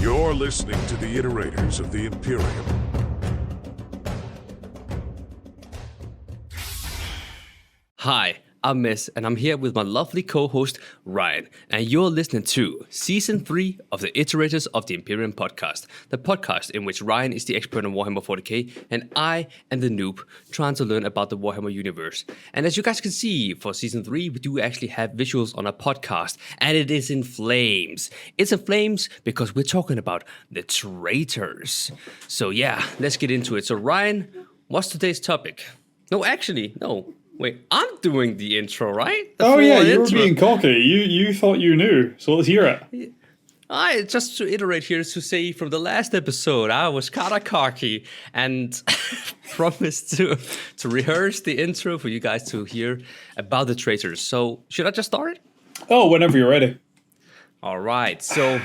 You're listening to the Iterators of the Imperium. Hi, I'm MEZ, and I'm here with my lovely co-host, Ryan, and you're listening to Season 3 of the Iterators of the Imperium podcast, the podcast in which Ryan is the expert on Warhammer 40K, and I am the noob trying to learn about the Warhammer universe. And as you guys can see, for Season 3, we do actually have visuals on our podcast, and it is in flames. It's in flames because we're talking about the traitors. So yeah, let's get into it. So Ryan, what's today's topic? No. Wait, I'm doing the intro, right? The you were being cocky. You thought you knew, so let's hear it. Just to iterate here to say from the last episode, I was kind of cocky and promised to rehearse the intro for you guys to hear about the traitors. So should I just start it? Oh, whenever you're ready. All right, so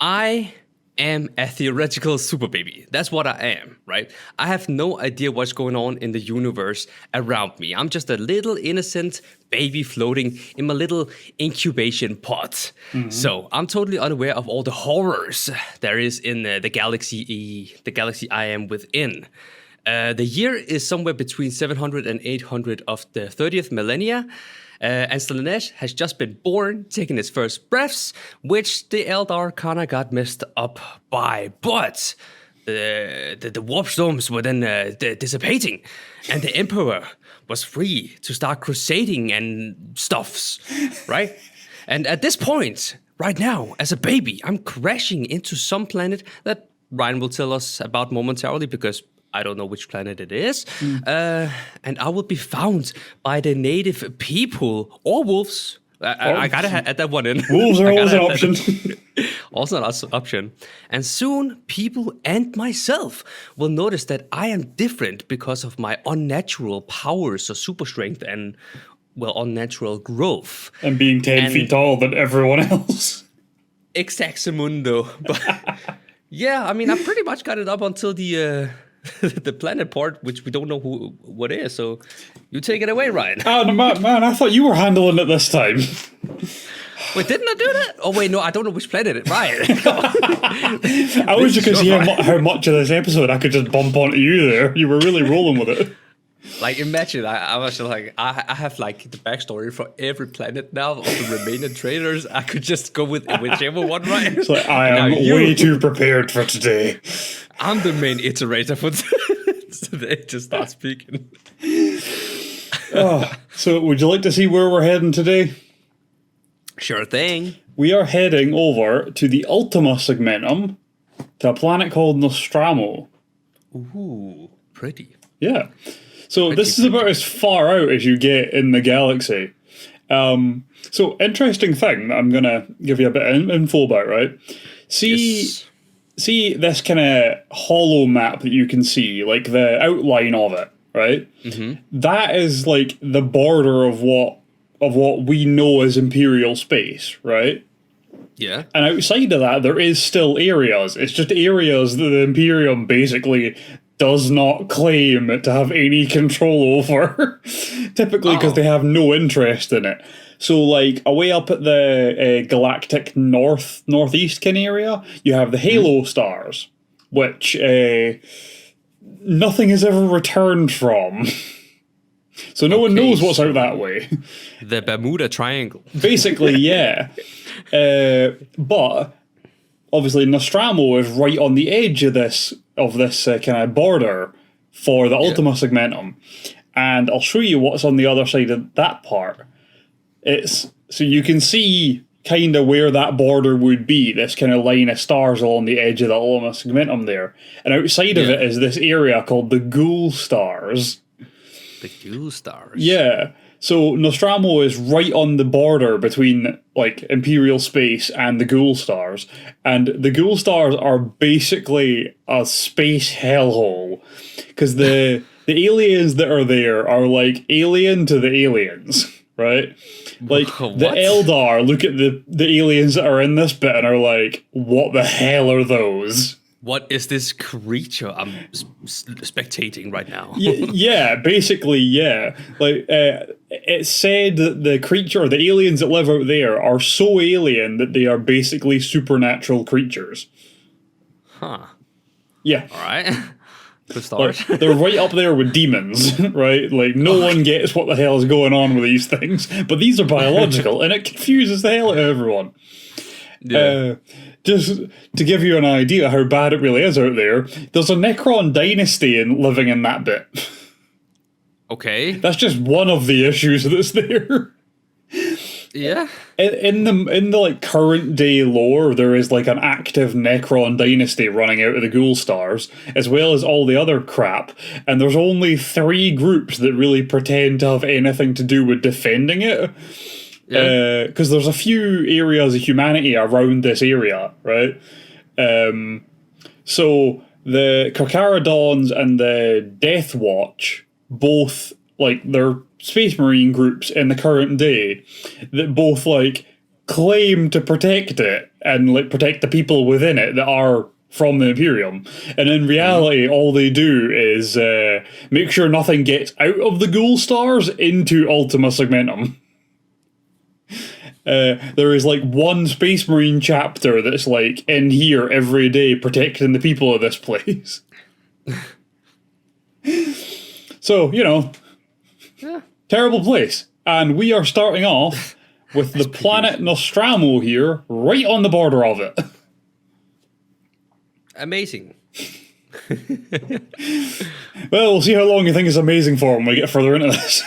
I am a theoretical super baby. That's what I am, right? I have no idea what's going on in the universe around me. I'm just a little innocent baby floating in my little incubation pod. Mm-hmm. So I'm totally unaware of all the horrors there is in the galaxy I am within. The year is somewhere between 700 and 800 of the 30th millennia. And Slanesh has just been born, taking its first breaths, which the Eldar kinda got messed up by. But the warp storms were then dissipating, and the Emperor was free to start crusading and stuffs, right? And at this point, right now, as a baby, I'm crashing into some planet that Ryan will tell us about momentarily, because I don't know which planet it is. And I will be found by the native people or wolves. I gotta add that one in. Wolves are always an option. Also an option. And soon, people and myself will notice that I am different because of my unnatural powers of super strength and, well, unnatural growth. And being 10 feet taller than everyone else. Exactamundo. But yeah, I mean, I pretty much got it up until the planet part, which we don't know what is. So you take it away, Ryan. Oh, no, man, I thought you were handling it this time. Wait, didn't I do that? Oh, wait, no, I don't know which planet it is. Ryan. I wish you could hear how much of this episode I could just bump onto you there. You were really rolling with it. Like, imagine, I was just like, I have like the backstory for every planet now of the remaining traitors. I could just go with whichever one, right? It's like, I am way too prepared for today. I'm the main iterator for today to start speaking. So would you like to see where we're heading today? Sure thing. We are heading over to the Ultima Segmentum, to a planet called Nostromo. Ooh, pretty. Yeah. So this is about as far out as you get in the galaxy. So interesting thing that I'm going to give you a bit of info about, right? See this kind of hollow map that you can see, like the outline of it, right? Mm-hmm. That is like the border of what we know as Imperial space, right? Yeah. And outside of that, there is still areas. It's just areas that the Imperium basically does not claim to have any control over, typically because they have no interest in it. So, like, away up at the galactic northeast kind of area, you have the Halo stars, which nothing has ever returned from. So no one knows what's out that way. The Bermuda Triangle. Basically, yeah. But obviously, Nostromo is right on the edge of this kind of border for the Ultima Segmentum, and I'll show you what's on the other side of that part. So you can see kind of where that border would be, this kind of line of stars along the edge of the Ultima Segmentum there, and outside of it is this area called the Ghoul Stars. The Ghoul Stars? Yeah. So Nostromo is right on the border between like Imperial space and the Ghoul Stars, and the Ghoul Stars are basically a space hellhole because the aliens that are there are like alien to the aliens, right? Like the Eldar look at the aliens that are in this bit and are like, "What the hell are those?" What is this creature I'm spectating right now? Yeah, basically, yeah. Like, it's said that the creature, the aliens that live out there, are so alien that they are basically supernatural creatures. Huh. Yeah. All right. Good start. Like, they're right up there with demons, right? Like, no one gets what the hell is going on with these things, but these are biological, and it confuses the hell out of everyone. Yeah. Just to give you an idea how bad it really is out there, there's a Necron dynasty living in that bit. Okay. That's just one of the issues that's there. Yeah. In the like current day lore, there is like an active Necron dynasty running out of the Ghoul Stars, as well as all the other crap. And there's only 3 groups that really pretend to have anything to do with defending it. Because there's a few areas of humanity around this area, right? So the Carcharodons and the Death Watch, both, like, they're Space Marine groups in the current day that both, like, claim to protect it and, like, protect the people within it that are from the Imperium. And in reality, all they do is make sure nothing gets out of the Ghoul Stars into Ultima Segmentum. There is like one Space Marine chapter that's like in here every day protecting the people of this place. So, you know, terrible place. And we are starting off with the planet Nostromo here, right on the border of it. Amazing. Well, we'll see how long you think is amazing for when we get further into this.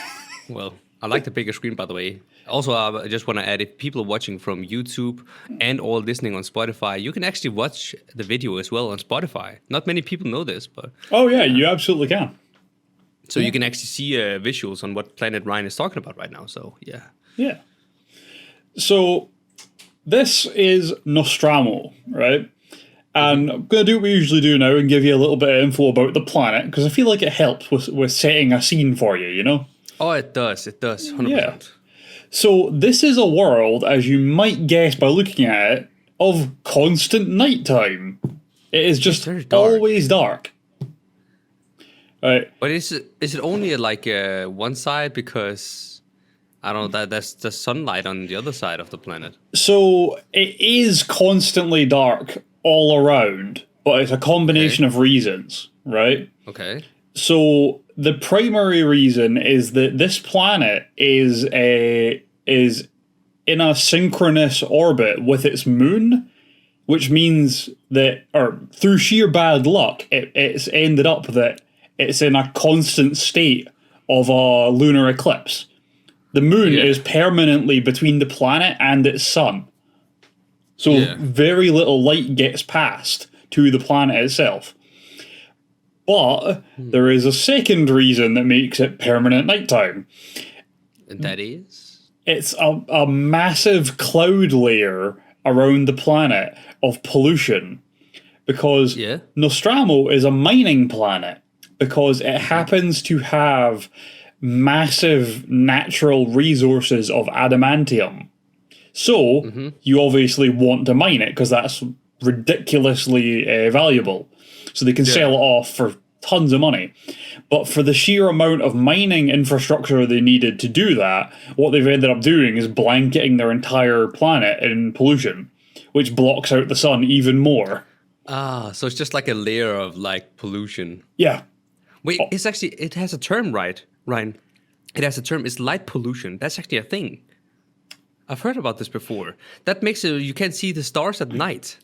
Well, I like the bigger screen, by the way. Also, I just want to add, if people are watching from YouTube and or listening on Spotify, you can actually watch the video as well on Spotify. Not many people know this, but... Oh, yeah, you absolutely can. So you can actually see visuals on what Planet Ryan is talking about right now, so yeah. Yeah. So, this is Nostromo, right? And I'm going to do what we usually do now and give you a little bit of info about the planet, because I feel like it helps with setting a scene for you, you know? Oh, it does, 100%. Yeah. So this is a world, as you might guess by looking at it, of constant nighttime. It is just always dark. Right. But is it only like one side, because I don't know, that's the sunlight on the other side of the planet? So it is constantly dark all around, but it's a combination of reasons, right? Okay. So the primary reason is that this planet is in a synchronous orbit with its moon, which means that, or through sheer bad luck, it's ended up that it's in a constant state of a lunar eclipse. The moon is permanently between the planet and its sun. So very little light gets passed to the planet itself. But there is a second reason that makes it permanent nighttime. And that is? It's a massive cloud layer around the planet of pollution. Because Nostromo is a mining planet. Because it happens to have massive natural resources of adamantium. So, you obviously want to mine it, because that's ridiculously valuable. So they can sell it off for tons of money. But for the sheer amount of mining infrastructure they needed to do that, what they've ended up doing is blanketing their entire planet in pollution, which blocks out the sun even more. Ah, so it's just like a layer of, like, pollution. Yeah. Wait, it's actually, it has a term, right, Ryan? It has a term, it's light pollution. That's actually a thing. I've heard about this before. That makes it, you can't see the stars at night.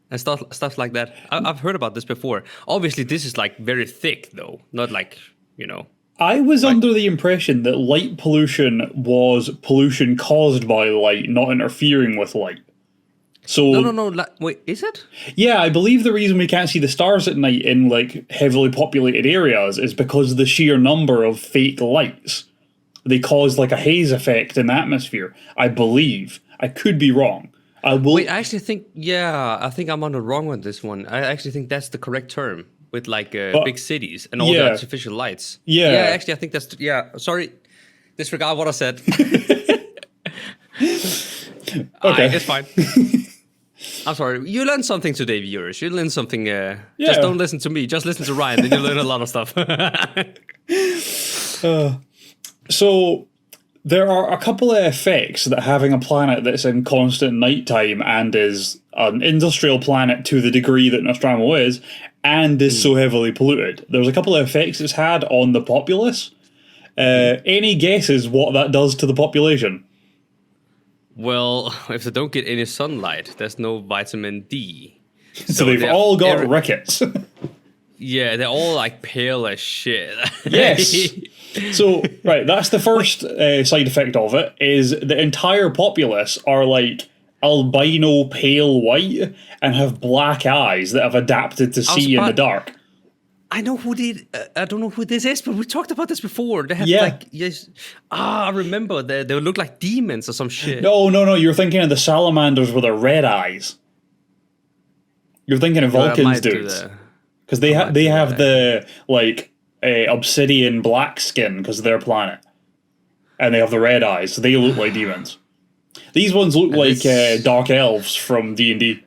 And stuff like that. I've heard about this before. Obviously, this is like very thick, though. Not like, you know. I was under the impression that light pollution was pollution caused by light, not interfering with light. So No. Wait, is it? Yeah, I believe the reason we can't see the stars at night in like heavily populated areas is because of the sheer number of fake lights. They cause like a haze effect in the atmosphere. I believe. I could be wrong. Wait, I actually think, I think I'm on the wrong one on this one. I actually think that's the correct term, with like big cities and all the artificial lights. Yeah, actually I think that's, sorry, disregard what I said. Okay. It's fine. I'm sorry. You learned something today, viewers. You learned something. Just don't listen to me. Just listen to Ryan, then you learn a lot of stuff. So there are a couple of effects that having a planet that's in constant nighttime and is an industrial planet to the degree that Nostromo is, and is so heavily polluted. There's a couple of effects it's had on the populace. Any guesses what that does to the population? Well, if they don't get any sunlight, there's no vitamin D. So they've all got rickets. Yeah, they're all like pale as shit. Yes. So, right, that's the first side effect of it, is the entire populace are like albino pale white and have black eyes that have adapted to see in the dark. I know who I don't know who this is, but we talked about this before. They have I remember they would look like demons or some shit. No, you're thinking of the salamanders with their red eyes. You're thinking of Vulcan's dudes. Because they have the like obsidian black skin because of their planet. And they have the red eyes, so they look like demons. These ones look like dark elves from D&D.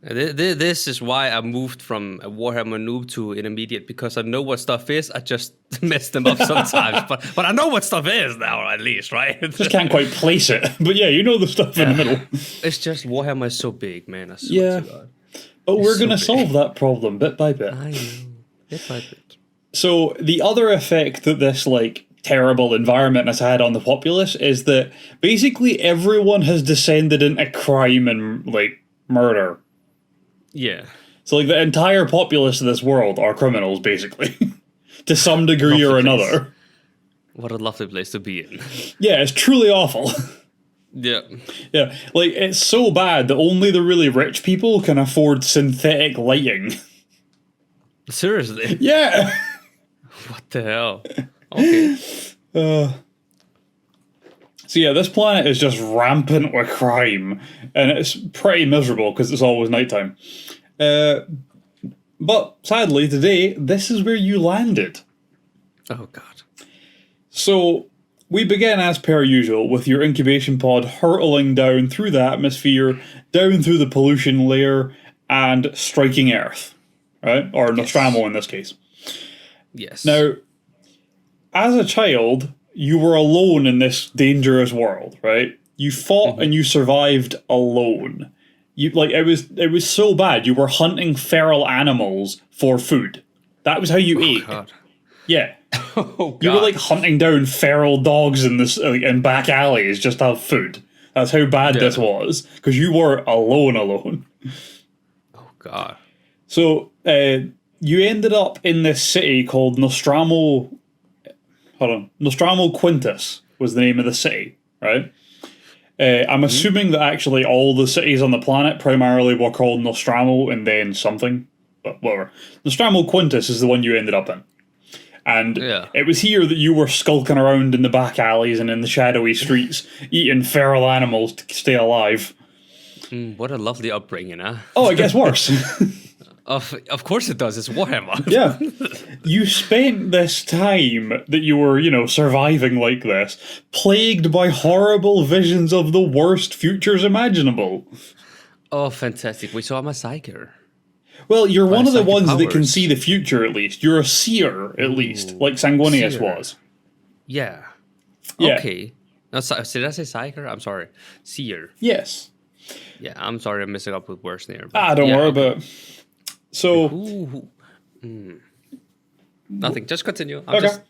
This is why I moved from a Warhammer noob to intermediate, because I know what stuff is. I just mess them up sometimes, but I know what stuff is now, at least, right? Just can't quite place it. But yeah, you know the stuff in the middle. It's just Warhammer is so big, man. I swear to God. But we're going to solve that problem bit by bit. I know, bit by bit. So the other effect that this like terrible environment has had on the populace is that basically everyone has descended into crime and like murder. Yeah. So like the entire populace of this world are criminals, basically, to some degree or another. What a lovely place to be in. Yeah, it's truly awful. Yeah. Yeah, like it's so bad that only the really rich people can afford synthetic lighting. Seriously? Yeah. What the hell? Okay. So yeah, this planet is just rampant with crime, and it's pretty miserable because it's always nighttime. But sadly, today, this is where you landed. Oh, God. So we begin, as per usual, with your incubation pod hurtling down through the atmosphere, down through the pollution layer, and striking Earth, right? Or Nostromo in this case. Yes. Now, as a child, you were alone in this dangerous world, right? You fought and you survived alone. You like it was so bad. You were hunting feral animals for food. That was how you ate. God. Yeah. Oh, God. You were like hunting down feral dogs in this in back alleys just to have food. That's how bad this was, because you were alone. Oh, God. So you ended up in this city called Nostromo. Hold on. Nostromo Quintus was the name of the city, right? I'm assuming that actually all the cities on the planet primarily were called Nostromo and then something, but whatever. Nostromo Quintus is the one you ended up in. And it was here that you were skulking around in the back alleys and in the shadowy streets, eating feral animals to stay alive. What a lovely upbringing, huh? Oh, it gets worse. Of course it does. It's Warhammer. Yeah. You spent this time that you were, surviving like this, plagued by horrible visions of the worst futures imaginable. Oh, fantastic. Wait, so I'm a psyker. Well, you're one of the psychic ones that can powers. see the future, at least. You're a seer, at least, like Sanguinius seer. was. Yeah. Yeah. Okay. No, did I say psyker? I'm sorry. Seer. Yes. Yeah, I'm sorry I'm messing up with words there. but Don't worry okay. about it. So... Nothing. Just continue. I'm just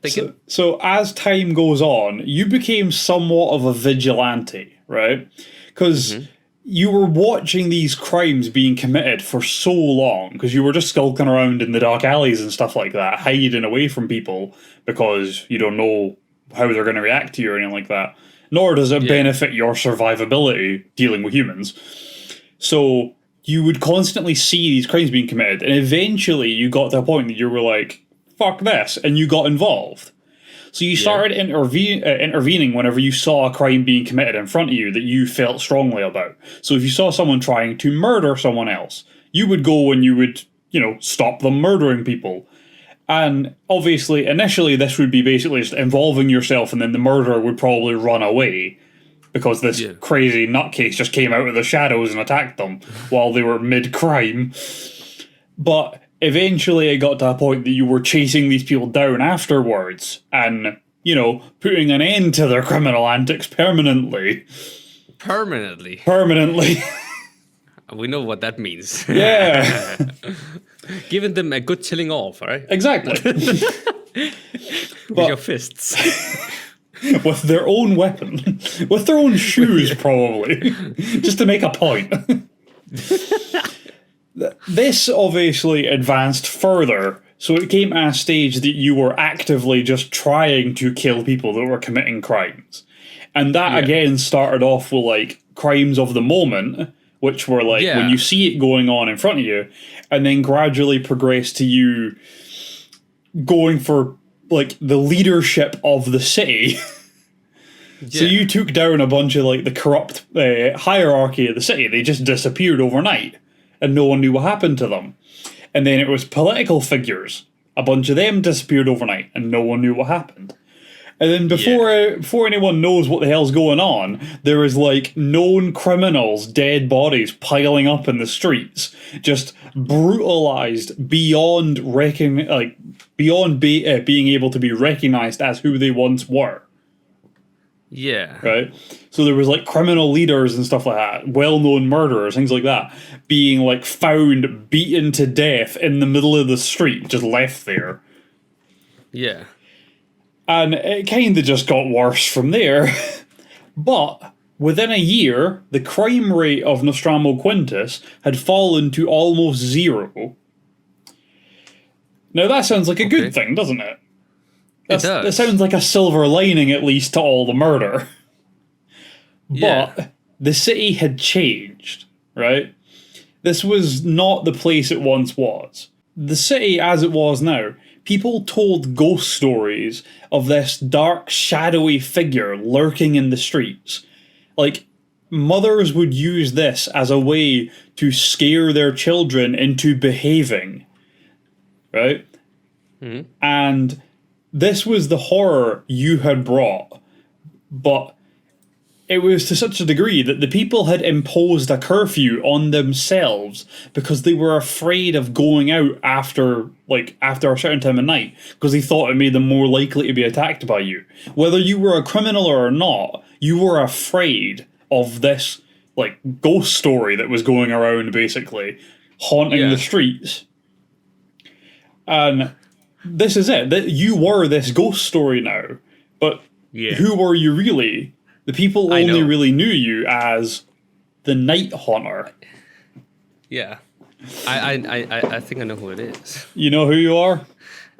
thinking. So as time goes on, you became somewhat of a vigilante, right? Because you were watching these crimes being committed for so long, because you were just skulking around in the dark alleys and stuff like that, hiding away from people because you don't know how they're going to react to you or anything like that. Nor does it benefit your survivability dealing with humans. So you would constantly see these crimes being committed, and eventually you got to a point that you were like, fuck this, and you got involved. So you started intervening whenever you saw a crime being committed in front of you that you felt strongly about. So if you saw someone trying to murder someone else, you would go and you would, stop them murdering people. And obviously, initially, this would be basically just involving yourself, and then the murderer would probably run away, because this crazy nutcase just came out of the shadows and attacked them while they were mid-crime. But eventually it got to a point that you were chasing these people down afterwards and, you know, putting an end to their criminal antics permanently. Permanently. We know what that means. Yeah. Giving them a good chilling off, right? Exactly. With your fists. With their own weapon. With their own shoes, probably. Just to make a point. This obviously advanced further, so it came at a stage that you were actively just trying to kill people that were committing crimes. And that, again, started off with, like, crimes of the moment, which were, like, when you see it going on in front of you, and then gradually progressed to you going for, like, the leadership of the city. So you took down a bunch of, like, the corrupt hierarchy of the city. They just disappeared overnight, and no one knew what happened to them. And then it was political figures. A bunch of them disappeared overnight, and no one knew what happened. And then before anyone knows what the hell's going on, there is, like, known criminals' dead bodies piling up in the streets, just brutalized beyond being able to be recognized as who they once were. Yeah. Right? So there was, like, criminal leaders and stuff like that, well-known murderers, things like that, being, like, found beaten to death in the middle of the street, just left there. Yeah. And it kind of just got worse from there. But within a year, the crime rate of Nostramo Quintus had fallen to almost 0. Now that sounds like a good thing, doesn't it? It does. That sounds like a silver lining, at least, to all the murder. But the city had changed, right? This was not the place it once was. The city, as it was now, people told ghost stories of this dark, shadowy figure lurking in the streets. Like, mothers would use this as a way to scare their children into behaving. Right? Mm-hmm. And this was the horror you had brought. But it was to such a degree that the people had imposed a curfew on themselves because they were afraid of going out after a certain time of night, because they thought it made them more likely to be attacked by you. Whether you were a criminal or not, you were afraid of this, like, ghost story that was going around, basically, haunting the streets. And this is it. That you were this ghost story now. But who were you really? The people only really knew you as the Night Haunter. Yeah. I think I know who it is. You know who you are?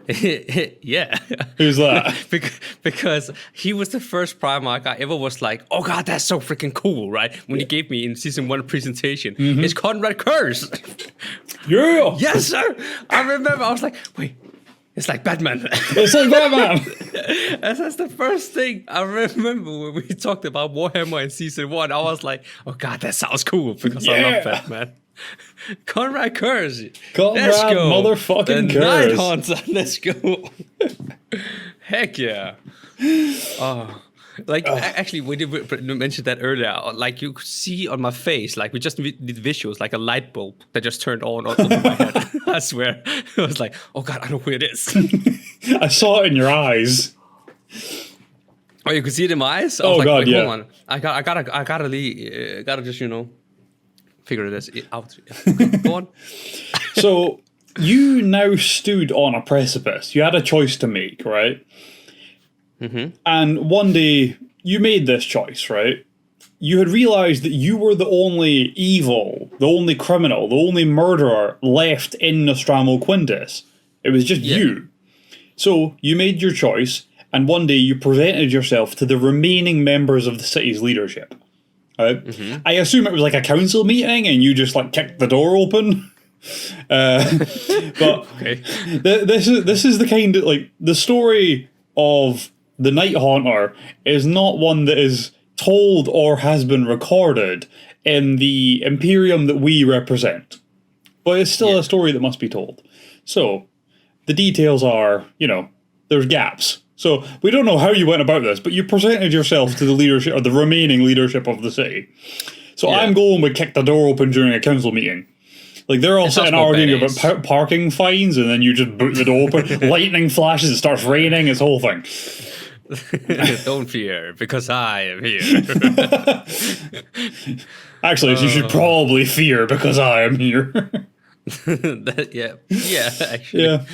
Yeah. Who's that? Because he was the first Primarch I ever was like, oh god, that's so freaking cool, right? When he gave me in season 1 presentation, it's Konrad Kurze. Yeah. Yes, sir. I remember. I was like, wait. It's like Batman. It's like Batman. That's the first thing I remember when we talked about Warhammer in season 1. I was like, oh god, that sounds cool because I love Batman. Konrad Kurze. Konrad motherfucking Kurze. The Night Haunter. Let's go. Heck yeah. Oh. Like, actually, we did mention that earlier. Like, you could see on my face, like, we just did visuals, like a light bulb that just turned on over my head. I swear. I was like, oh god, I know who it is. I saw it in your eyes. Oh, you could see it in my eyes? I was like, wait, hold on. I gotta just, figure this out. Go on. So, you now stood on a precipice. You had a choice to make, right? Mm-hmm. And one day, you made this choice, right? You had realised that you were the only evil, the only criminal, the only murderer left in Nostramo Quintus. It was just you. So, you made your choice, and one day you presented yourself to the remaining members of the city's leadership. Right? Mm-hmm. I assume it was like a council meeting, and you just, like, kicked the door open. But this is the kind of, like, the story of the Night Haunter is not one that is told or has been recorded in the Imperium that we represent. But it's still a story that must be told. So, the details are, there's gaps. So we don't know how you went about this, but you presented yourself to the leadership, or the remaining leadership of the city. So I'm going with kick the door open during a council meeting. Like, they're all sitting arguing about parking fines, and then you just boot the door open, lightning flashes, it starts raining, it's the whole thing. Don't fear, because I am here. Actually, you should probably fear, because I am here. Yeah, actually. Yeah.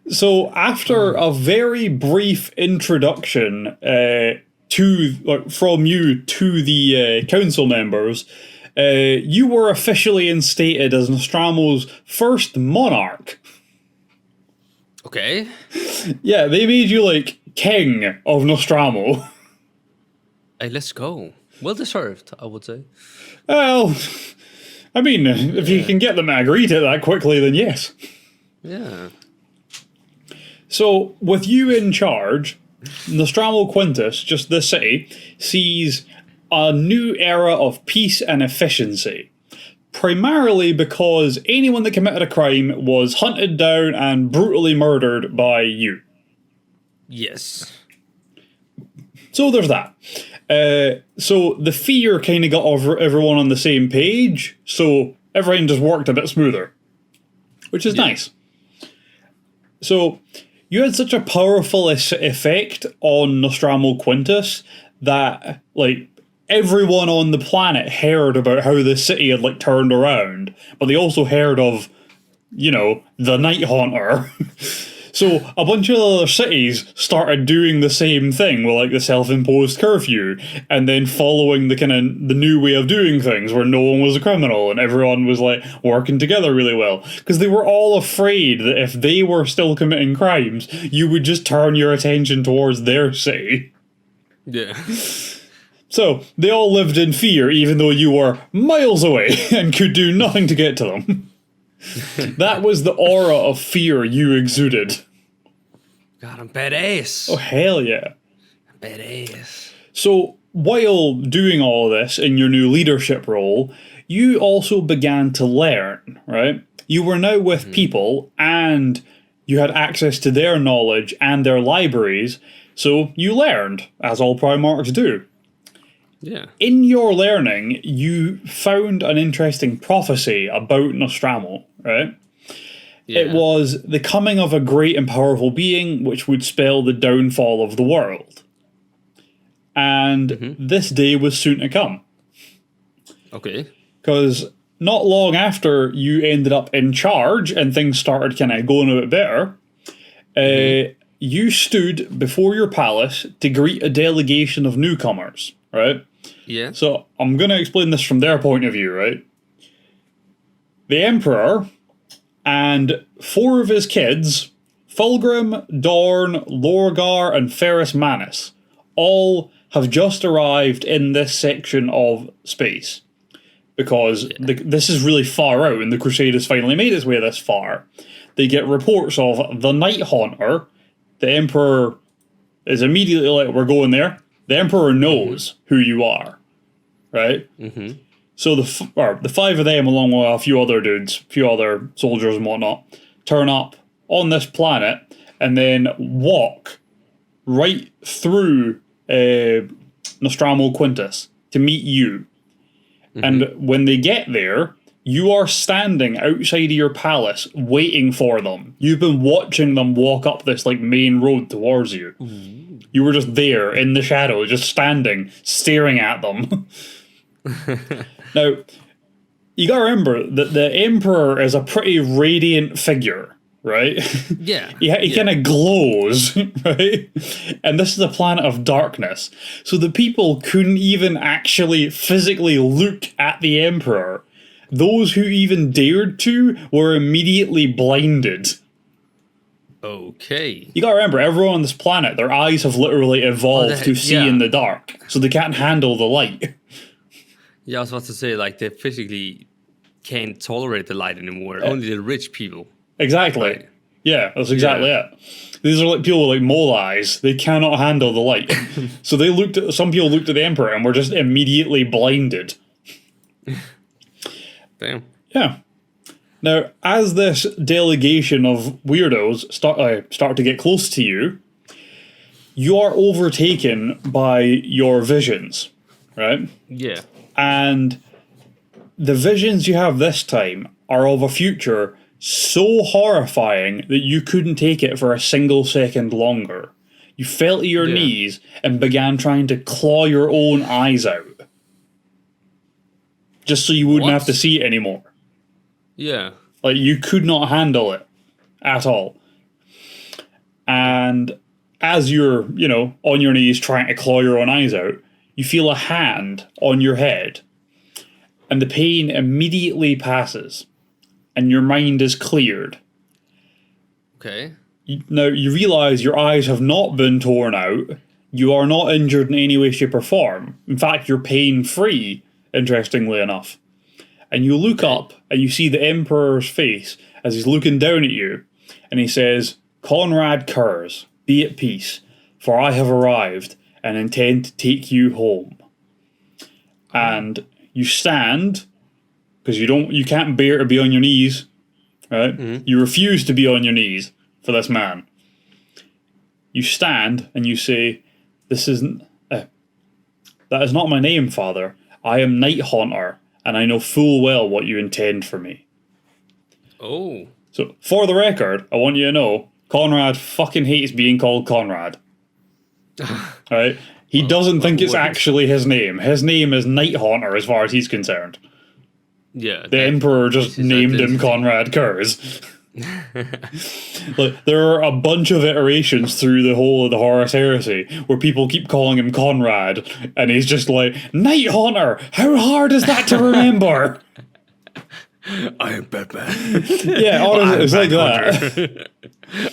So after a very brief introduction from you to the council members, you were officially instated as Nostramo's first monarch. Okay. Yeah, they made you like king of Nostramo. Hey, let's go. Well deserved, I would say. Well, I mean, if you can get them to agree to it that quickly, then yes. Yeah. So, with you in charge, Nostramo Quintus, just this city, sees a new era of peace and efficiency. Primarily because anyone that committed a crime was hunted down and brutally murdered by you. Yes. So there's that. So the fear kind of got everyone on the same page, so everything just worked a bit smoother. Which is nice. So you had such a powerful effect on Nostramo Quintus that, like, everyone on the planet heard about how the city had, like, turned around, but they also heard of, you know, the Night Haunter. So a bunch of other cities started doing the same thing with, like, the self-imposed curfew, and then following the the new way of doing things where no one was a criminal and everyone was, like, working together really well. Because they were all afraid that if they were still committing crimes, you would just turn your attention towards their city. Yeah. So they all lived in fear even though you were miles away and could do nothing to get to them. That was the aura of fear you exuded. God, I'm badass. Oh, hell yeah. Badass. So, while doing all of this in your new leadership role, you also began to learn, right? You were now with people, and you had access to their knowledge and their libraries, so you learned, as all Primarchs do. Yeah. In your learning, you found an interesting prophecy about Nostramo, right? Yeah. It was the coming of a great and powerful being which would spell the downfall of the world. And this day was soon to come. Okay. Because not long after you ended up in charge and things started kind of going a bit better, you stood before your palace to greet a delegation of newcomers, right? Yeah. So I'm going to explain this from their point of view, right? The Emperor and 4 of his kids, Fulgrim, Dorn, Lorgar, and Ferrus Manus, all have just arrived in this section of space. Because this is really far out, and the Crusaders finally made its way this far. They get reports of the Night Haunter. The Emperor is immediately like, we're going there. The Emperor knows who you are, right? So the 5 of them, along with a few other dudes, a few other soldiers and whatnot, turn up on this planet and then walk right through Nostramo Quintus to meet you. And when they get there, you are standing outside of your palace waiting for them. You've been watching them walk up this, like, main road towards you. You were just there in the shadow, just standing, staring at them. Now, you gotta remember that the Emperor is a pretty radiant figure, right? Yeah. He kind of glows, right? And this is a planet of darkness. So the people couldn't even actually physically look at the Emperor. Those who even dared to were immediately blinded. Okay. You gotta remember, everyone on this planet, their eyes have literally evolved to see in the dark, so they can't handle the light. Yeah, I was about to say, like, they physically can't tolerate the light anymore. Only the rich people. Exactly. Right. Yeah, that's exactly it. These are like people with, like, mole eyes. They cannot handle the light. So some people looked at the Emperor and were just immediately blinded. Damn. Yeah. Now, as this delegation of weirdos start to get close to you, you are overtaken by your visions, right? Yeah. And the visions you have this time are of a future so horrifying that you couldn't take it for a single second longer. You fell to your knees and began trying to claw your own eyes out. Just so you wouldn't have to see it anymore. Yeah. Like, you could not handle it at all. And as you're, on your knees trying to claw your own eyes out, you feel a hand on your head. And the pain immediately passes. And your mind is cleared. Okay. Now, you realise your eyes have not been torn out. You are not injured in any way, shape, or form. In fact, you're pain-free, interestingly enough. And you look up, and you see the Emperor's face as he's looking down at you. And he says, "Konrad Kurze, be at peace, for I have arrived, and intend to take you home." And you stand, because you can't bear to be on your knees, right? You refuse to be on your knees for this man. You stand and you say, "This isn't. That is not my name, Father. I am Night Haunter, and I know full well what you intend for me." Oh. So, for the record, I want you to know, Konrad fucking hates being called Konrad. Right? He doesn't think it's actually his name. His name is Night Haunter as far as he's concerned. Yeah. The Emperor just named him Konrad Kurze. Like, there are a bunch of iterations through the whole of the Horus Heresy where people keep calling him Konrad, and he's just like, "Night Haunter! How hard is that to remember?" I am Batman. Yeah, honestly, it's like that.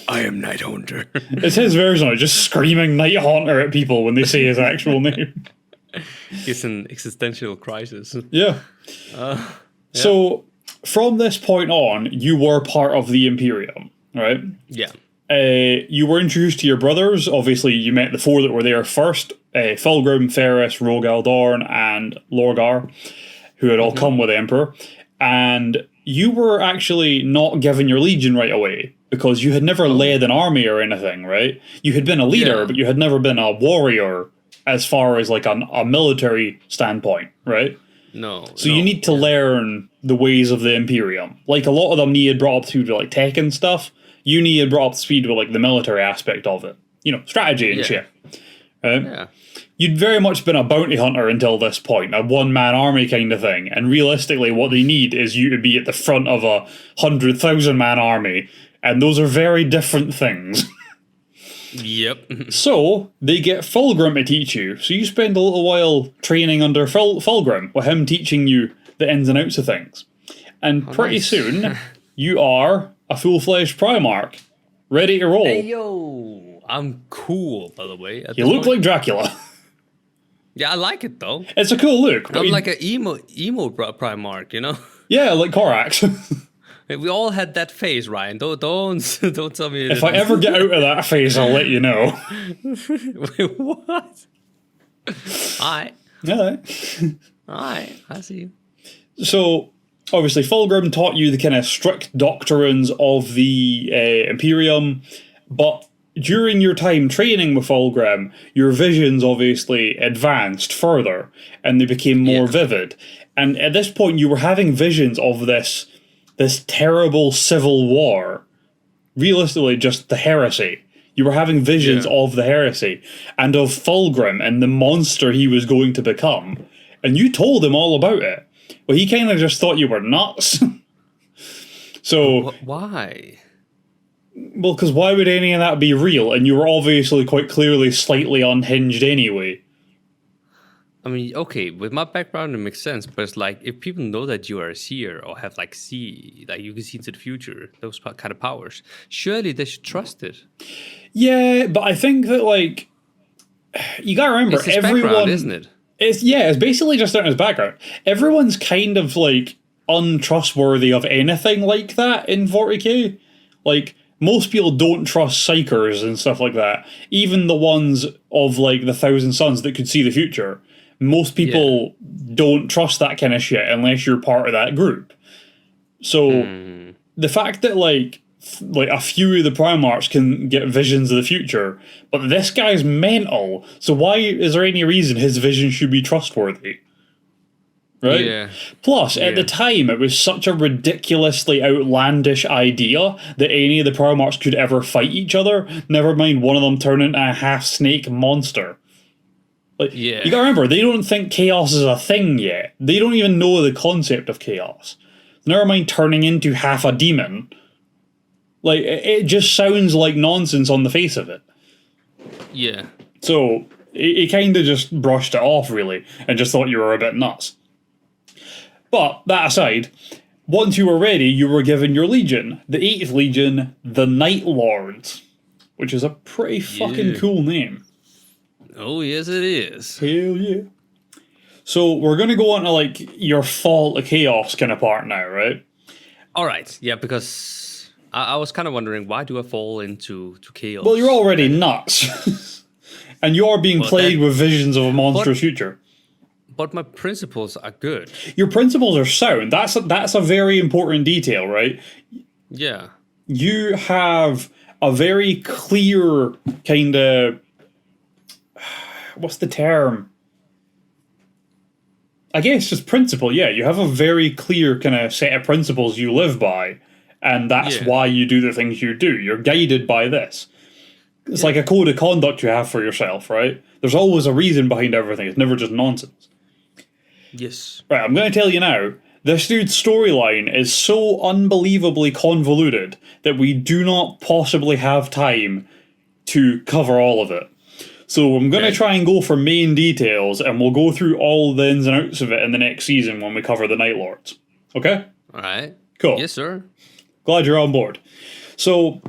I am Night Haunter. It's his version of just screaming Night Haunter at people when they say his actual name. It's an existential crisis. Yeah. So, from this point on, you were part of the Imperium, right? Yeah. You were introduced to your brothers. Obviously, you met the four that were there first. Fulgrim, Ferris, Rogal Dorn, and Lorgar, who had all come with the Emperor. And you were actually not given your legion right away, because you had never led an army or anything, right? You had been a leader, but you had never been a warrior as far as like a military standpoint, right? No. So you need to learn the ways of the Imperium. Like, a lot of them needed brought up to like tech and stuff. You needed brought up to speed with like the military aspect of it. Strategy and shit. Right? Yeah. You'd very much been a bounty hunter until this point, a one-man army kind of thing. And realistically, what they need is you to be at the front of a 100,000-man army. And those are very different things. Yep. So, they get Fulgrim to teach you. So you spend a little while training under Fulgrim, with him teaching you the ins and outs of things. And pretty soon, you are a full-fledged Primarch, ready to roll. Hey, yo. I'm cool, by the way. You look like Dracula. Yeah, I like it, though. It's a cool look. I'm like an emo Primarch, Yeah, like Korax. We all had that phase, Ryan. Don't tell me. If I ever get out of that phase, I'll let you know. Wait, what? Alright. Alright, I see you. So, obviously, Fulgrim taught you the kind of strict doctrines of the Imperium, but during your time training with Fulgrim, your visions obviously advanced further, and they became more vivid. And at this point, you were having visions of this terrible civil war. Realistically, just the heresy. You were having visions of the heresy, and of Fulgrim and the monster he was going to become. And you told him all about it. But he kind of just thought you were nuts. So... Why? Well, because why would any of that be real? And you were obviously quite clearly slightly unhinged anyway. I mean, okay, with my background, it makes sense. But it's like, if people know that you are a seer or have like you can see into the future, those kind of powers, surely they should trust it. Yeah, but I think that, like, you gotta remember, It's his everyone, background, isn't it? It's basically just out in his background. Everyone's kind of like untrustworthy of anything like that in 40k. Like, most people don't trust psychers and stuff like that. Even the ones of like the Thousand Sons that could see the future. Most people don't trust that kind of shit unless you're part of that group. So the fact that like like a few of the Primarchs can get visions of the future, but this guy's mental. So why is there any reason his vision should be trustworthy? Right? Yeah. Plus, at the time, it was such a ridiculously outlandish idea that any of the Primarchs could ever fight each other, never mind one of them turn into a half-snake monster. Like, Yeah. you gotta remember, they don't think chaos is a thing yet. They don't even know the concept of chaos. Never mind turning into half a demon. Like, it just sounds like nonsense on the face of it. Yeah. So, he kind of just brushed it off, really, and just thought you were a bit nuts. But, that aside, once you were ready, you were given your legion. The 8th Legion, the Night Lords. Which is a pretty fucking cool name. Oh, yes, it is. Hell yeah. So, we're gonna go on to, like, your fall to chaos kind of part now, right? All right. Yeah, because I was kind of wondering, why do I fall into chaos? Well, you're already nuts. And you're being plagued with visions of a monstrous future. But my principles are good. Your principles are sound. That's a very important detail, right? Yeah. You have a very clear kind of... What's the term? I guess just principle, yeah. You have a very clear kind of set of principles you live by. And that's why you do the things you do. You're guided by this. It's like a code of conduct you have for yourself, right? There's always a reason behind everything. It's never just nonsense. Yes. Right, I'm going to tell you now, this dude's storyline is so unbelievably convoluted that we do not possibly have time to cover all of it. So I'm going to try and go for main details, and we'll go through all the ins and outs of it in the next season when we cover the Night Lords. Okay? All right. Cool. Yes, sir. Glad you're on board. So,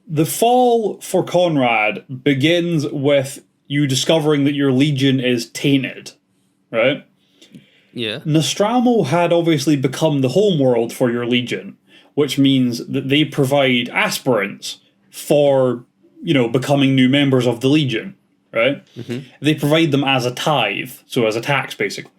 the fall for Konrad begins with you discovering that your legion is tainted, right? Yeah. Nostromo had obviously become the homeworld for your legion, which means that they provide aspirants for, becoming new members of the legion, right? They provide them as a tithe, so as a tax, basically.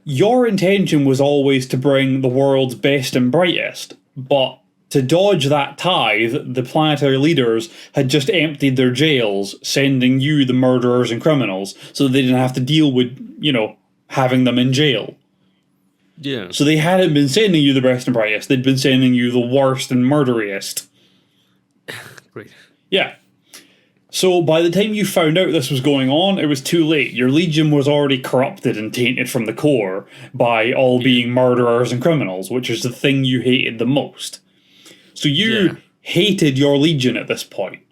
Your intention was always to bring the world's best and brightest, but to dodge that tithe, the planetary leaders had just emptied their jails, sending you the murderers and criminals, so they didn't have to deal with, having them in jail. Yeah. So they hadn't been sending you the best and brightest, they'd been sending you the worst and murderiest. Great. Yeah. So by the time you found out this was going on, it was too late. Your legion was already corrupted and tainted from the core by all being murderers and criminals, which is the thing you hated the most. So you hated your legion at this point,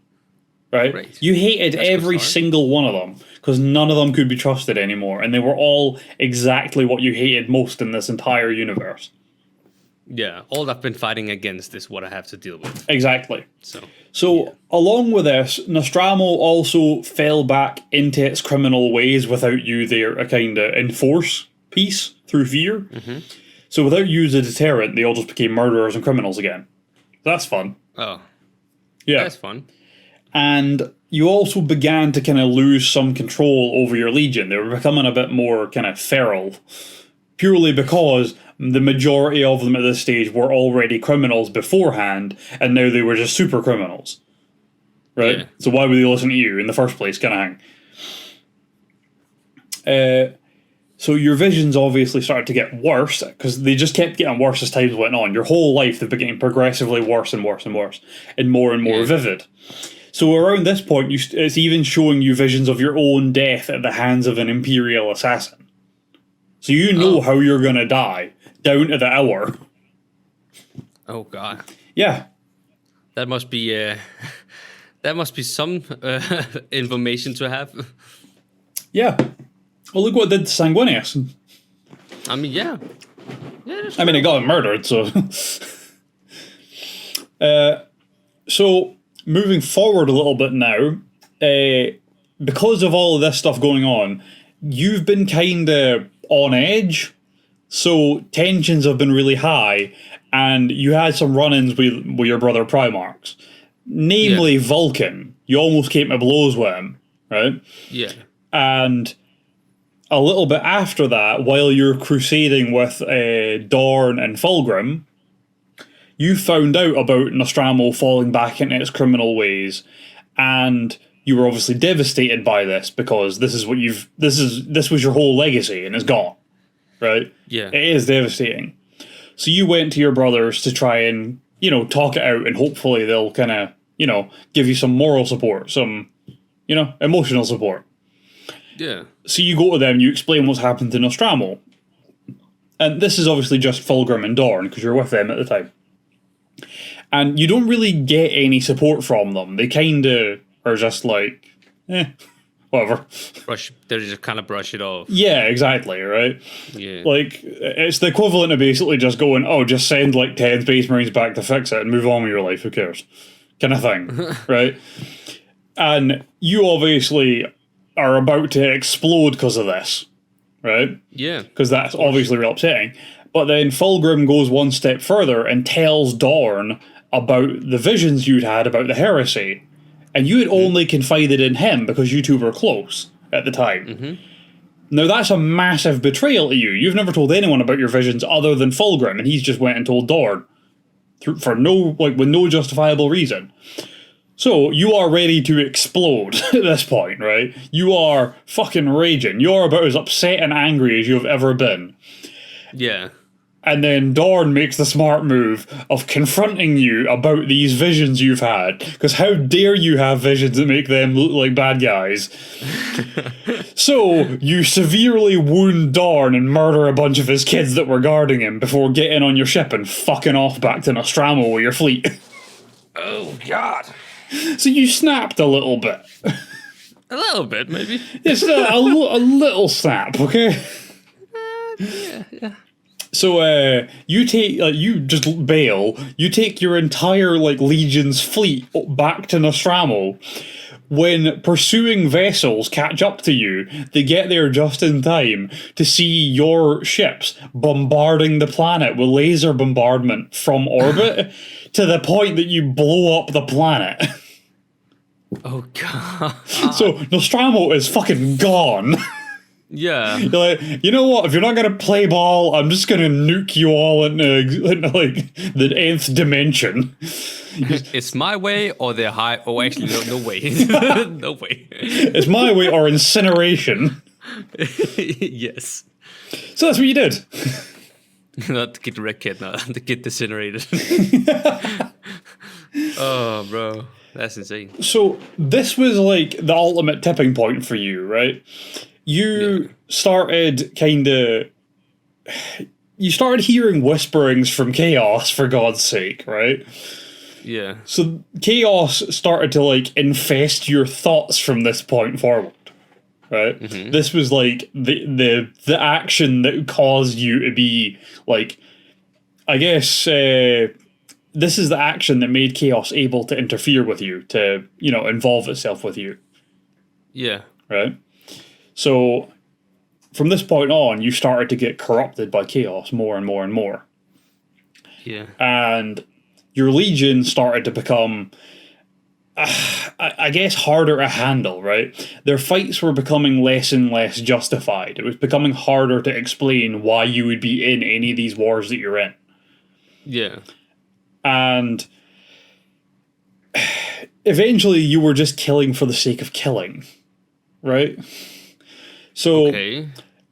right? You hated every single one of them, because none of them could be trusted anymore, and they were all exactly what you hated most in this entire universe. Yeah, all I've been fighting against is what I have to deal with. Exactly. So along with this, Nostromo also fell back into its criminal ways without you there to kind of enforce peace through fear. So without you as a deterrent, they all just became murderers and criminals again. That's fun. Oh. Yeah. That's fun. And you also began to kind of lose some control over your legion. They were becoming a bit more kind of feral. Purely because the majority of them at this stage were already criminals beforehand, and now they were just super criminals. Right? Yeah. So why would they listen to you in the first place, kind of hang? So your visions obviously started to get worse, because they just kept getting worse as time went on. Your whole life they've been getting progressively worse and worse and worse, and more vivid. So around this point, it's even showing you visions of your own death at the hands of an Imperial assassin. So you know how you're going to die, down to the hour. Oh, God. Yeah. That must be some information to have. Yeah. Well, look what it did to Sanguinius. I mean, yeah. I mean, it got him murdered, so... So, moving forward a little bit now, because of all of this stuff going on, you've been kind of on edge, so tensions have been really high, and you had some run-ins with your brother Primarchs. Namely Vulcan. You almost came to blows with him, right? Yeah. And a little bit after that, while you're crusading with Dorn and Fulgrim, you found out about Nostromo falling back into its criminal ways, and you were obviously devastated by this because this was your whole legacy and it's gone, right? Yeah. It is devastating. So you went to your brothers to try and, talk it out, and hopefully they'll kind of, give you some moral support, some, emotional support. Yeah. So you go to them, you explain what's happened to Nostromo. And this is obviously just Fulgrim and Dorn, because you're with them at the time. And you don't really get any support from them. They kind of are just like, whatever. They just kind of brush it off. Yeah, exactly, right? Yeah. Like, it's the equivalent of basically just going, just send like 10 Space Marines back to fix it and move on with your life, who cares? Kind of thing, right? And you obviously are about to explode because of this, right? Yeah. Because that's obviously real upsetting. But then Fulgrim goes one step further and tells Dorn about the visions you'd had about the heresy. And you had only confided in him because you two were close at the time. Mm-hmm. Now that's a massive betrayal to you. You've never told anyone about your visions other than Fulgrim, and he's just went and told Dorn with no justifiable reason. So you are ready to explode at this point, right? You are fucking raging. You're about as upset and angry as you've ever been. Yeah. And then Dorn makes the smart move of confronting you about these visions you've had. Because how dare you have visions that make them look like bad guys? So you severely wound Dorn and murder a bunch of his kids that were guarding him before getting on your ship and fucking off back to Nostromo with your fleet. Oh, God. So you snapped a little bit. A little bit, maybe. It's a little snap, okay? Yeah. So you just bail. You take your entire legion's fleet back to Nostromo. When pursuing vessels catch up to you, they get there just in time to see your ships bombarding the planet with laser bombardment from orbit to the point that you blow up the planet. Oh, God. So Nostromo is fucking gone. Yeah. You're like, you know what? If you're not gonna play ball, I'm just gonna nuke you all into the nth dimension. It's my way or the high. Oh, actually, no way. No way. It's my way or incineration. Yes. So that's what you did. Not to get wrecked, not to get incinerated. Oh, bro. That's insane. So this was like the ultimate tipping point for you, right? You started you started hearing whisperings from Chaos, for God's sake, right? Yeah. So Chaos started to infest your thoughts from this point forward, right? Mm-hmm. This was the action that caused you to be I guess this is the action that made Chaos able to interfere with you, to involve itself with you. Yeah. Right. So, from this point on, you started to get corrupted by Chaos more and more and more. Yeah. And your Legion started to become, I guess, harder to handle, right? Their fights were becoming less and less justified. It was becoming harder to explain why you would be in any of these wars that you're in. Yeah. And eventually you were just killing for the sake of killing, right? So,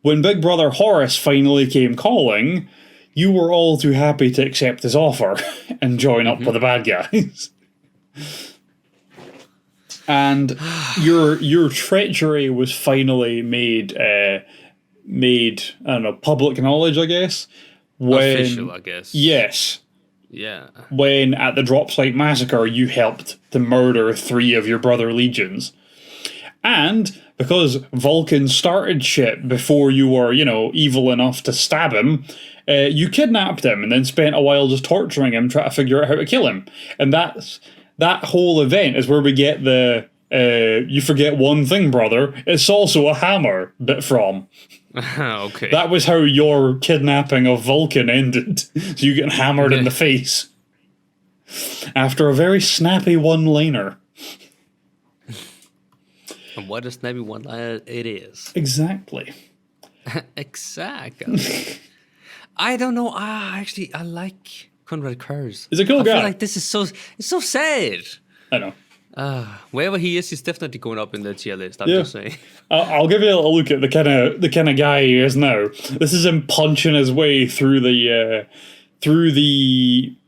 when Big Brother Horus finally came calling, you were all too happy to accept his offer and join up with the bad guys. And your treachery was finally made, I don't know, public knowledge, I guess. Official, I guess. Yes. Yeah. When at the Drop Site Massacre, you helped to murder 3 of your brother legions. And because Vulcan started shit before you were, evil enough to stab him, you kidnapped him and then spent a while just torturing him, trying to figure out how to kill him. And that whole event is where we get the you forget one thing, brother, it's also a hammer bit from. Okay. That was how your kidnapping of Vulcan ended. So you get hammered in the face. After a very snappy one-liner. And what a snappy one-liner it is. Exactly. Exactly. I don't know. I like Konrad Kurze. He's a cool I guy. feel like this is it's so sad. I know. Wherever he is, he's definitely going up in the tier list. I'm Yeah. just saying. I'll give you a look at the kind of guy he is now. This is him punching his way through the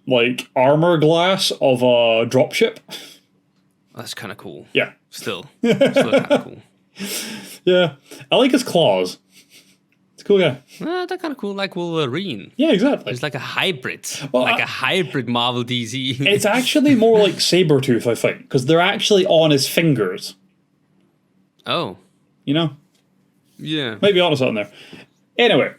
like armor glass of a dropship. That's kind of cool. Yeah. Still kind of cool. Yeah. I like his claws. It's a cool guy. They're kind of cool, like Wolverine. Yeah, exactly. It's like a hybrid. Well, a hybrid Marvel DC. It's actually more like Sabretooth, I think, because they're actually on his fingers. Oh. You know? Yeah. Might be onto something there. Anyway,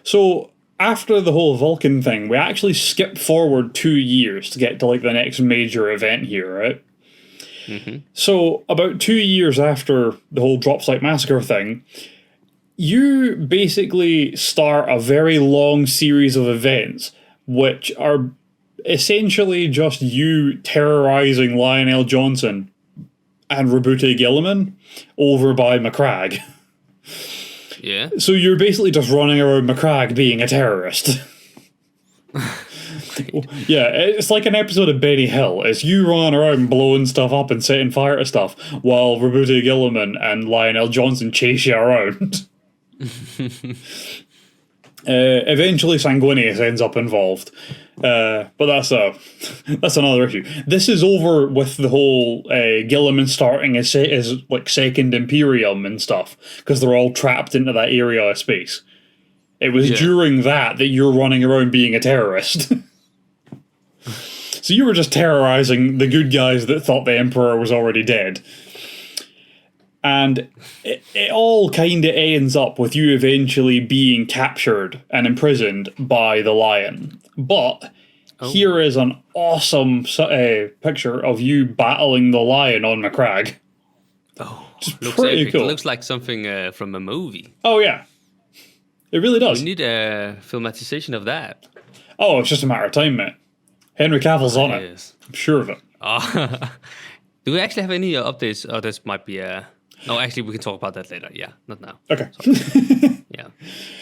so after the whole Vulcan thing, we actually skip forward 2 years to get to like the next major event here, right? Mm-hmm. So about 2 years after the whole Drop Site Massacre thing, you basically start a very long series of events which are essentially just you terrorizing Lionel Johnson and Roboute Guilliman over by Macragge. Yeah. So you're basically just running around Macragge being a terrorist. Yeah, it's like an episode of Benny Hill. It's you running around blowing stuff up and setting fire to stuff while Roboute Guilliman and Lionel Johnson chase you around. Eventually Sanguinius ends up involved. But that's another issue. This is over with the whole Guilliman starting his like second Imperium and stuff, because they're all trapped into that area of space. It was during that you're running around being a terrorist. So you were just terrorizing the good guys that thought the Emperor was already dead. And it all kind of ends up with you eventually being captured and imprisoned by the Lion. But here is an awesome picture of you battling the Lion on Macragge. Oh, Just looks pretty epic. cool. It looks like something from a movie. Oh, yeah. It really does. We need a filmatization of that. Oh, it's just a matter of time, mate. Henry Cavill's on it. Yes. I'm sure of it. Do we actually have any updates? Oh, this might be No, actually, we can talk about that later. Yeah, not now. Okay. Yeah,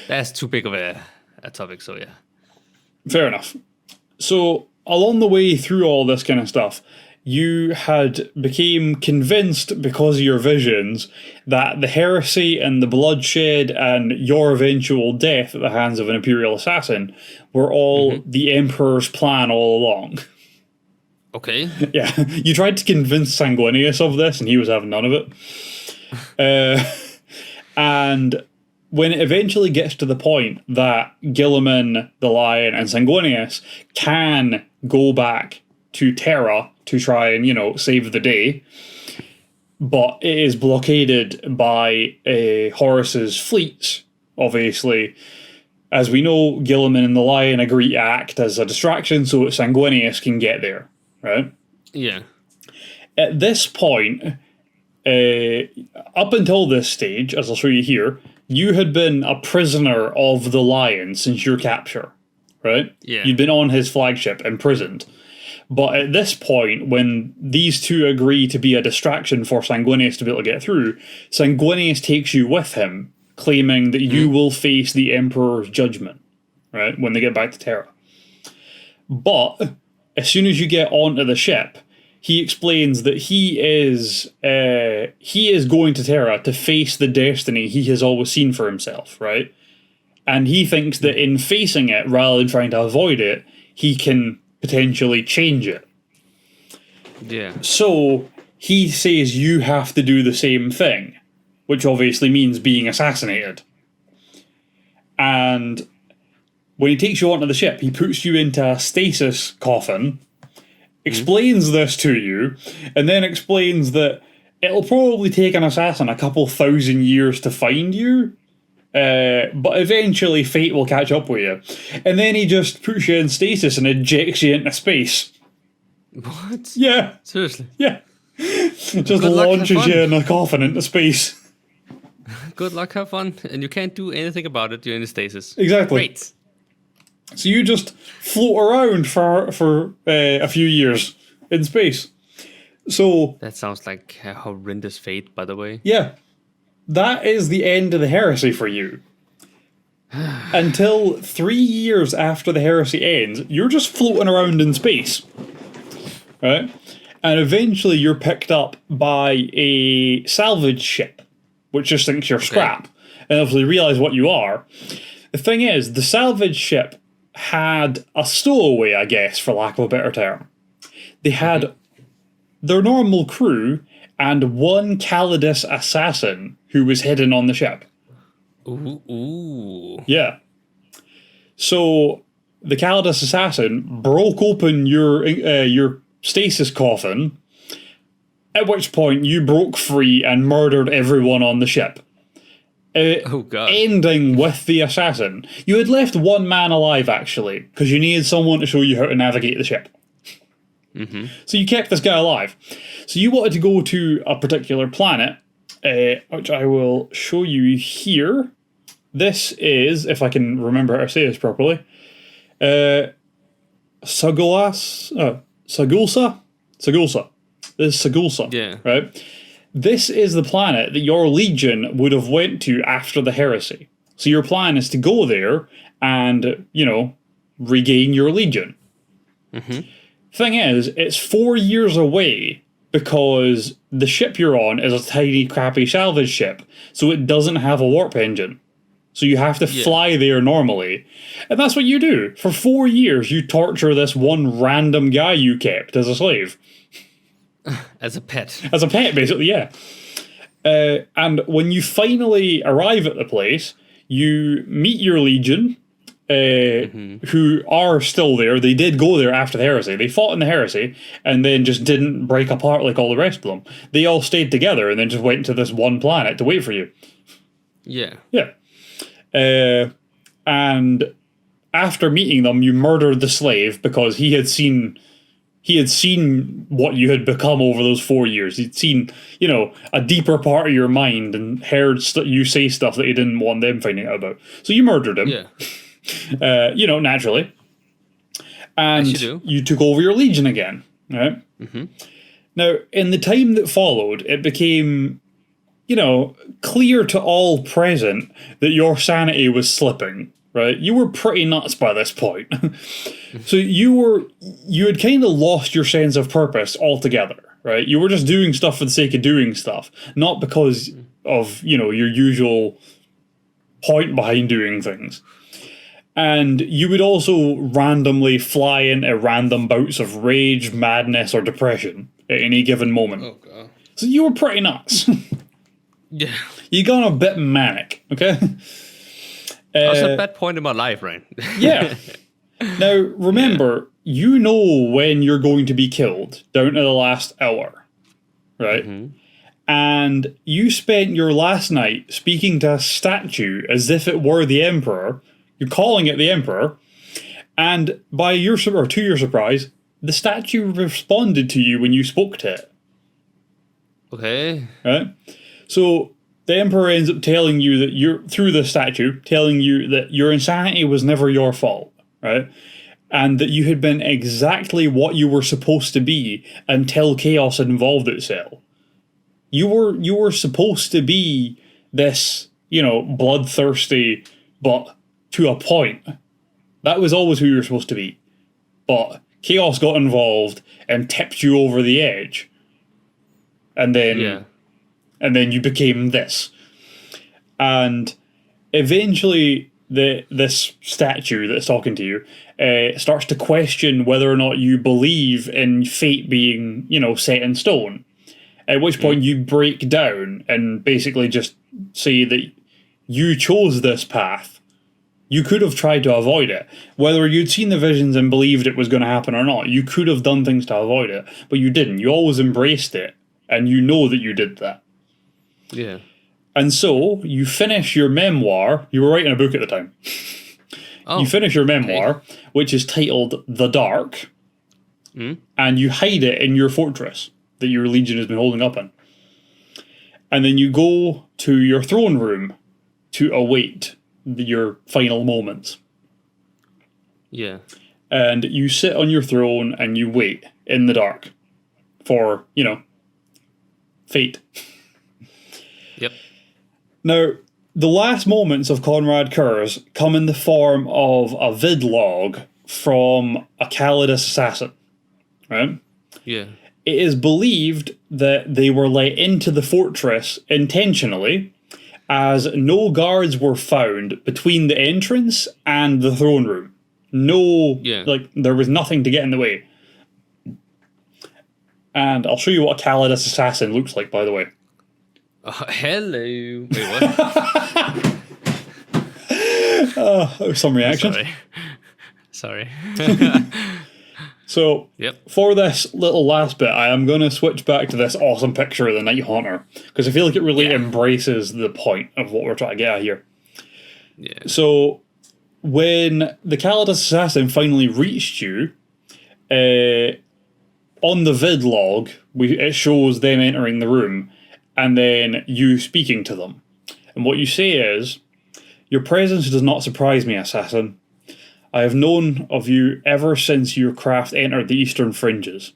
that's too big of a topic. So yeah. Fair enough. So along the way through all this kind of stuff, you had became convinced because of your visions that the heresy and the bloodshed and your eventual death at the hands of an Imperial assassin were all the Emperor's plan all along. Okay. Yeah, you tried to convince Sanguinius of this and he was having none of it. And when it eventually gets to the point that Guilliman, the Lion, and Sanguinius can go back to Terra to try and, save the day, but it is blockaded by Horus's fleets, obviously. As we know, Guilliman and the Lion agree to act as a distraction so that Sanguinius can get there, right? Yeah. At this point, up until this stage, as I'll show you here, you had been a prisoner of the Lion since your capture, right? Yeah. You'd been on his flagship, imprisoned. But at this point, when these two agree to be a distraction for Sanguinius to be able to get through, Sanguinius takes you with him, claiming that you will face the Emperor's judgment, right, when they get back to Terra. But as soon as you get onto the ship, he explains that he is going to Terra to face the destiny he has always seen for himself, right? And he thinks that in facing it, rather than trying to avoid it, he can potentially change it. Yeah. So he says you have to do the same thing, which obviously means being assassinated. And when he takes you onto the ship, he puts you into a stasis coffin, explains this to you, and then explains that it'll probably take an assassin a couple thousand years to find you, but eventually fate will catch up with you. And then he just puts you in stasis and ejects you into space. What? Yeah. Seriously? Yeah. Just Good luck, have launches fun. you in a coffin into space. Good luck, have fun, and you can't do anything about it. You're in stasis. Exactly. Great. So you just float around for a few years in space. So That sounds like a horrendous fate, by the way. yeah, that is the end of the heresy for you. until 3 years after the heresy ends, you're just floating around in space. Right? And eventually you're picked up by a salvage ship, which just thinks you're scrap. And obviously realize what you are. The thing is, the salvage ship had a stowaway, I guess, for lack of a better term. They had their normal crew and one Calidus assassin who was hidden on the ship. Ooh. Yeah. So the Calidus assassin broke open your stasis coffin, at which point you broke free and murdered everyone on the ship. Oh, God. Ending with the assassin. You had left one man alive, actually, because you needed someone to show you how to navigate the ship. So you kept this guy alive. So you wanted to go to a particular planet, which I will show you here. This is, if I can remember how to say this properly, Sagulsa? Sagulsa. This is Sagulsa. Yeah. Right? This is the planet that your legion would have went to after the heresy. So your plan is to go there and, regain your legion. Thing is, it's 4 years away because the ship you're on is a tiny, crappy salvage ship, so it doesn't have a warp engine. So you have to fly there normally. And that's what you do. For 4 years, you torture this one random guy you kept as a slave. As a pet. As a pet, basically, yeah. And when you finally arrive at the place, you meet your legion, who are still there. They did go there after the heresy. They fought in the heresy, and then just didn't break apart like all the rest of them. They all stayed together, and then just went to this one planet to wait for you. Yeah. Yeah. And after meeting them, you murdered the slave because he had seen what you had become over those 4 years. He'd seen, a deeper part of your mind and heard you say stuff that he didn't want them finding out about. So you murdered him. Yeah. Naturally. And As you do. you took over your legion again, right? Now, in the time that followed, it became, clear to all present that your sanity was slipping, right? You were pretty nuts by this point. So you had kind of lost your sense of purpose altogether, right? You were just doing stuff for the sake of doing stuff, not because of, your usual point behind doing things. And you would also randomly fly into random bouts of rage, madness, or depression at any given moment. Oh, God. So you were pretty nuts. Yeah. You got a bit manic, okay? That's a bad point in my life, right? Yeah. Now, remember, you know when you're going to be killed, down to the last hour, right? And you spent your last night speaking to a statue as if it were the Emperor. You're calling it the Emperor. And to your surprise, the statue responded to you when you spoke to it. Okay. Right? So the Emperor ends up telling you that through the statue, telling you that your insanity was never your fault, right? And that you had been exactly what you were supposed to be until chaos had involved itself. You were supposed to be this, bloodthirsty, but to a point. That was always who you were supposed to be. But chaos got involved and tipped you over the edge. And then you became this. And eventually this statue that's talking to you starts to question whether or not you believe in fate being, set in stone. At which point you break down and basically just say that you chose this path. You could have tried to avoid it. Whether you'd seen the visions and believed it was going to happen or not, you could have done things to avoid it. But you didn't. You always embraced it. And you know that you did that. Yeah. And so, you finish your memoir. You were writing a book at the time. You finish your memoir, which is titled The Dark. And you hide it in your fortress that your legion has been holding up in. And then you go to your throne room to await your final moments. Yeah. And you sit on your throne and you wait in the dark for, fate. Yep. Now, The last moments of Konrad Kurze come in the form of a vidlog from a Calidus assassin, right? Yeah. It is believed that they were let into the fortress intentionally, as no guards were found between the entrance and the throne room. No, there was nothing to get in the way. And I'll show you what a Calidus assassin looks like, by the way. Hello. Wait, what? Some reaction. Sorry. So, yep. For this little last bit, I am going to switch back to this awesome picture of the Night Haunter, because I feel like it really embraces the point of what we're trying to get at here. Yeah. So, when the Calidus assassin finally reached you, on the vid log, it shows them entering the room, and then you speaking to them. And what you say is, "Your presence does not surprise me, assassin. I have known of you ever since your craft entered the eastern fringes.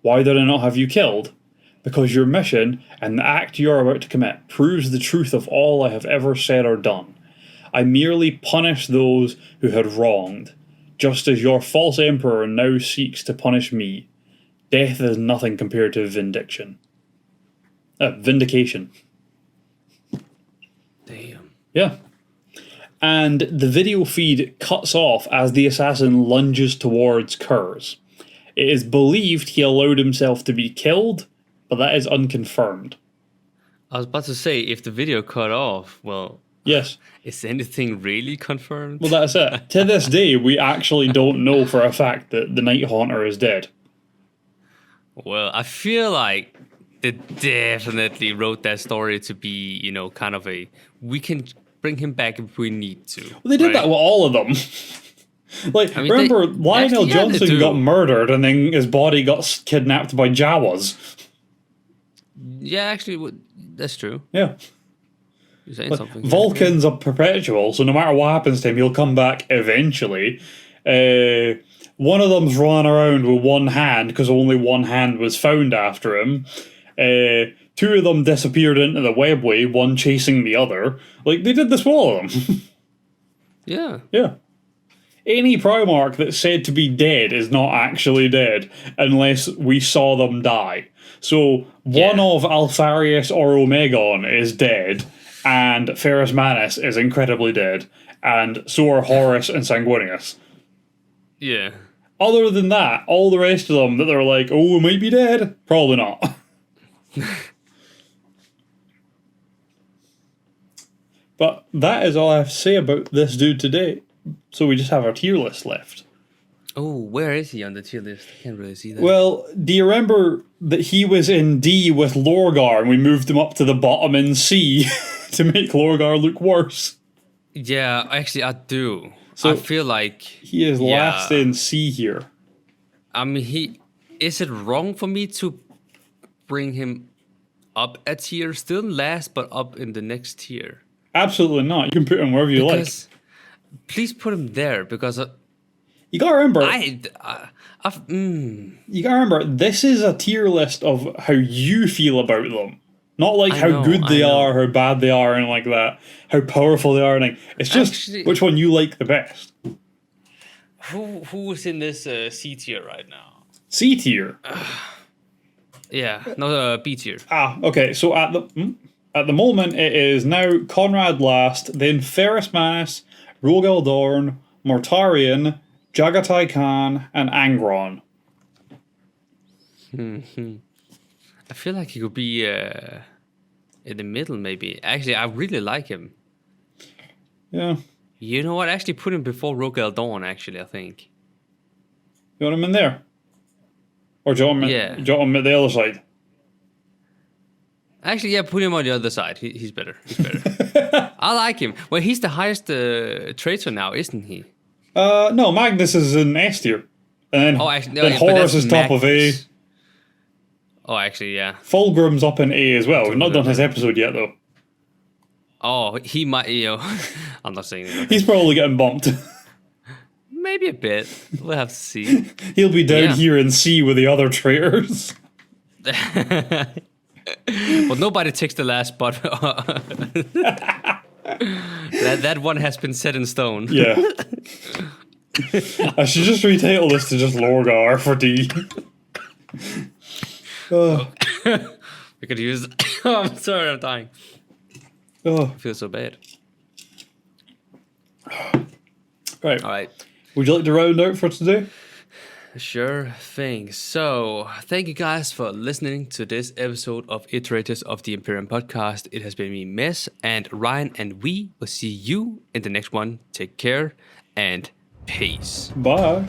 Why did I not have you killed? Because your mission and the act you are about to commit proves the truth of all I have ever said or done. I merely punish those who had wronged, just as your false emperor now seeks to punish me. Death is nothing compared to vindication." Damn. Yeah. And the video feed cuts off as the assassin lunges towards Kurze. It is believed he allowed himself to be killed, but that is unconfirmed. I was about to say, if the video cut off, well... Yes. Is anything really confirmed? Well, that's it. To this day, we actually don't know for a fact that the Night Haunter is dead. Well, I feel like they definitely wrote that story to be, kind of we can bring him back if we need to. Well, they did that with all of them. Remember, Lionel Johnson got murdered and then his body got kidnapped by Jawas. Yeah, actually, that's true. Yeah. You're saying something. Vulcan's a perpetual, so no matter what happens to him, he'll come back eventually. One of them's running around with one hand because only one hand was found after him. Two of them disappeared into the webway, one chasing the other. They did this with all of them. Yeah. Yeah. Any Primarch that's said to be dead is not actually dead unless we saw them die. So one of Alfarius or Omegon is dead, and Ferrus Manus is incredibly dead, and so are Horus and Sanguinius. Yeah. Other than that, all the rest of them that they're like, oh, it might be dead, probably not. But that is all I have to say about this dude today. So we just have our tier list left. Oh, where is he on the tier list? I can't really see that. Well, do you remember that he was in D with Lorgar and we moved him up to the bottom in C to make Lorgar look worse? Yeah, actually I do. So I feel like... He is last in C here. I mean, is it wrong for me to bring him up a tier? Still last, but up in the next tier? Absolutely not. You can put him wherever you like. Please put him there, because... you gotta remember... You gotta remember, this is a tier list of how you feel about them. Not how good they are, how bad they are, and like that. How powerful they are, and it's just which one you like the best. Who is in this C tier right now? C tier? Yeah, no, B tier. Okay, so at the moment it is now Konrad last, then Ferrus Manus, Rogel Dorn, Mortarion, Jagatai Khan, and Angron. I feel like he could be in the middle, maybe. Actually, I really like him. Yeah. You know what? Actually, put him before Rogel Dawn, actually, I think. You want him in there? Or do you want him at the other side? Actually, yeah, put him on the other side. He's better. He's better. I like him. Well, he's the highest traitor now, isn't he? No, Magnus is in S tier. And then Horus is top of A. Oh, actually, yeah. Fulgrim's up in A as well. We've not done his episode yet, though. Oh, he might, I'm not saying anything. He's probably getting bumped. Maybe a bit. We'll have to see. He'll be down here in C with the other traitors. But nobody takes the last spot. That one has been set in stone. Yeah. I should just retitle this to just Lorgar for D. We could use. Oh, I'm sorry, I'm dying. Oh. I feel so bad. Right. All right. Would you like to round out for today? Sure thing. So, thank you guys for listening to this episode of Iterators of the Imperium podcast. It has been me, MEZ, and Ryan, and we will see you in the next one. Take care and peace. Bye.